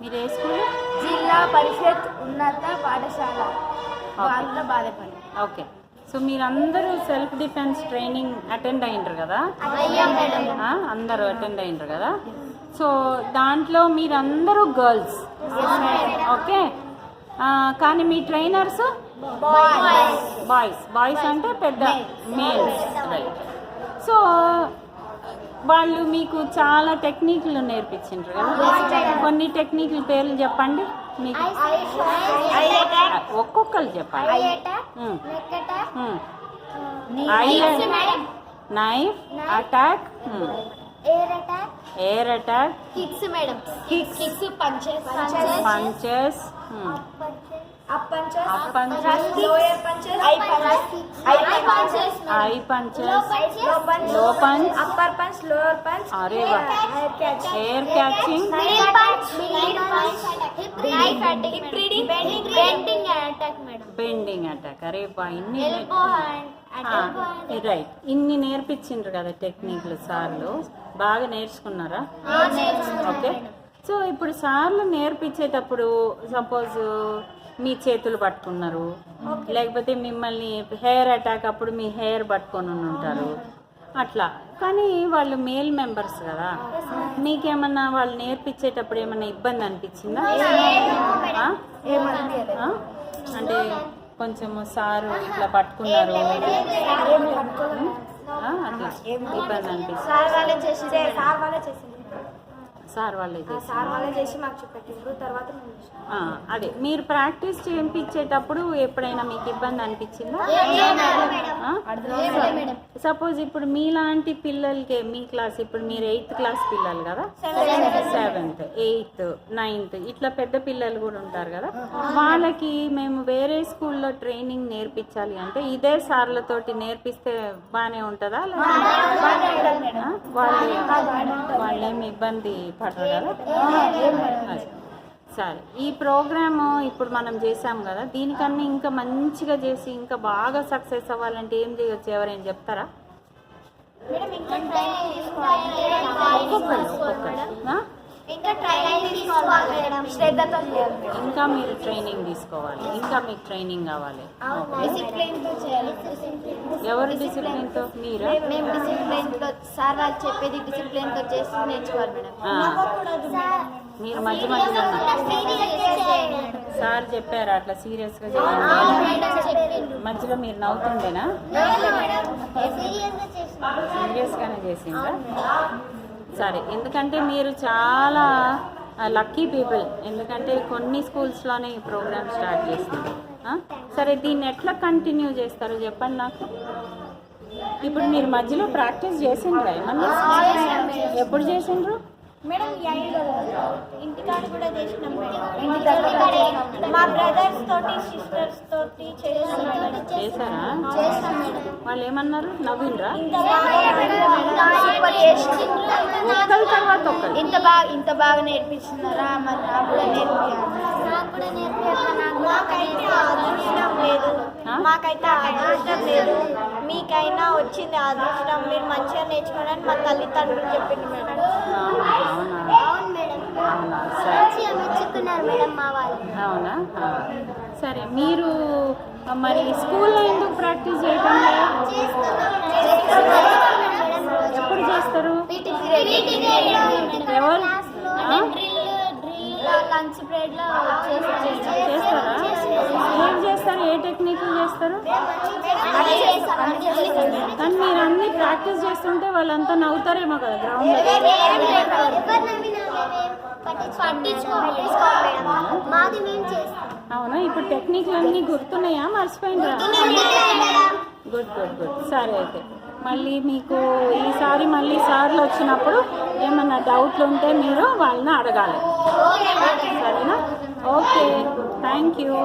మీరు ఏ స్కూల్? జిల్లా పరిషత్ ఉన్నత పాఠశాల బాధపడి. ఓకే. సో మీరందరూ సెల్ఫ్ డిఫెన్స్ ట్రైనింగ్ అటెండ్ అయ్యిండ్రు కదా? అందరూ అటెండ్ అయ్యిండ్రు కదా? సో దాంట్లో మీరందరూ గర్ల్స్, ఓకే. కానీ మీ ట్రైనర్స్ బాయ్స్ అంటే పెద్ద మేల్స్, రైట్. సో వాళ్ళు మీకు చాలా టెక్నిక్లు నేర్పించిండ్రు కదా? కొన్ని టెక్నిక్ల పేర్లు చెప్పండి మీకు, ఒక్కొక్కరు చెప్పండి. Knife attack, air attack, kicks, punches, high punches, low punch, upper punch, lower punch, అరే వా, ఎయిర్ క్యాచింగ్, బెండింగ్ అటాక్. అరే బా, ఇన్ని రైట్, ఇన్ని నేర్పించిండ్రు కదా టెక్నిక్లు సార్లు. బాగా నేర్చుకున్నారా? ఓకే. సో ఇప్పుడు సార్లు నేర్పించేటప్పుడు సపోజ్ మీ చేతులు పట్టుకున్నారు, లేకపోతే మిమ్మల్ని హెయిర్ అటాక్ అప్పుడు మీ హెయిర్ పట్టుకొని ఉంటారు అట్లా. కానీ వాళ్ళు మేల్ మెంబర్స్ కదా, మీకేమన్నా వాళ్ళు నేర్పించేటప్పుడు ఏమన్నా ఇబ్బంది అనిపించిందా? అంటే కొంచెం సారు ఇట్లా పట్టుకున్నారు అట్లా ఇబ్బంది అనిపిస్తుంది? సార్ వాళ్ళే చేసి మాకు చూపెట్టిండ్రు. తర్వాత అదే మీరు ప్రాక్టీస్ చేయించేటప్పుడు ఎప్పుడైనా మీకు ఇబ్బంది అనిపించిందా? సపోజ్ ఇప్పుడు మీలాంటి పిల్లలకి, మీ క్లాస్ ఇప్పుడు మీరు 8th క్లాస్ పిల్లలు కదా, 7th 8th 9th ఇట్లా పెద్ద పిల్లలు కూడా ఉంటారు కదా, వాళ్ళకి మేము వేరే స్కూల్లో ట్రైనింగ్ నేర్పించాలి అంటే ఇదే సార్లతోటి నేర్పిస్తే బాగానే ఉంటుందా? వాళ్ళేమి ఇబ్బంది పడరు కదా? సరే, ఈ ప్రోగ్రాము ఇప్పుడు మనం చేసాం కదా, దీనికన్నా ఇంకా మంచిగా చేసి ఇంకా బాగా సక్సెస్ అవ్వాలంటే ఏం చేయొచ్చు? ఎవరైనా చెప్తారా? ఇంకా మీరు ట్రైనింగ్ తీసుకోవాలి, ఇంకా మీకు ట్రైనింగ్ కావాలి. ఎవరు డిసిప్లిన్తో? మీరు సార్ వాళ్ళు చెప్పేది డిసిప్లిన్తో చేసి నేర్చుకోవాలి మేడం. మీరు మధ్య మధ్యలో సార్ చెప్పారు అట్లా సీరియస్గా చేయండి, మధ్యలో మీరు నవ్వుతుండేనా? సీరియస్గానే చేసిందా? సరే, ఎందుకంటే మీరు చాలా లక్కీ పీపుల్, ఎందుకంటే కొన్ని స్కూల్స్లోనే ఈ ప్రోగ్రామ్ స్టార్ట్ చేస్తున్నారు. సరే, దీన్ని ఎట్లా కంటిన్యూ చేస్తారు చెప్పండి నాకు. ఇప్పుడు మీరు మధ్యలో ప్రాక్టీస్ చేసిండ్రా ఏమన్నా? ఎప్పుడు చేసిండ్రు మేడం? ఇంటికాడ కూడా చేసినాం మేడం. మా బ్రదర్స్ తోటి సిస్టర్స్ తోటి చేశారా? వాళ్ళు ఏమన్నారు? నవ్విండ్రా? ఒక్కరి తర్వాత ఒక్కరు ఇంత బాగా నేర్పించినారా? మరి మాకైతే అదృష్టం లేదు, మీకైనా వచ్చింది అదృష్టం. మీరు మంచిగా నేర్చుకోవడానికి మా తల్లిదండ్రులు చెప్పింది మేడం. అవునా? సరే, మీరు మరి స్కూల్లో ఎందుకు ప్రాక్టీస్ చేయటం లేదు? ఎప్పుడు చేస్తారు? ఎవరు లంచ్ బ్రేక్ లో చేస్తారా? ఏం చేస్తారు? ఏ టెక్నిక్లు చేస్తారు? కానీ మీరు అన్ని ప్రాక్టీస్ చేస్తుంటే వాళ్ళంతా నవ్వుతారేమో కదా గ్రౌండ్. అవునా? ఇప్పుడు టెక్నిక్లు అన్నీ గుర్తున్నాయా, మర్చిపోయిందా? Good good good. సరే, అయితే మళ్ళీ మీకు ఈసారి మళ్ళీ సార్లు వచ్చినప్పుడు ఏమన్నా డౌట్లు ఉంటే మీరు వాళ్ళని అడగాలి, సరేనా? Okay, thank you.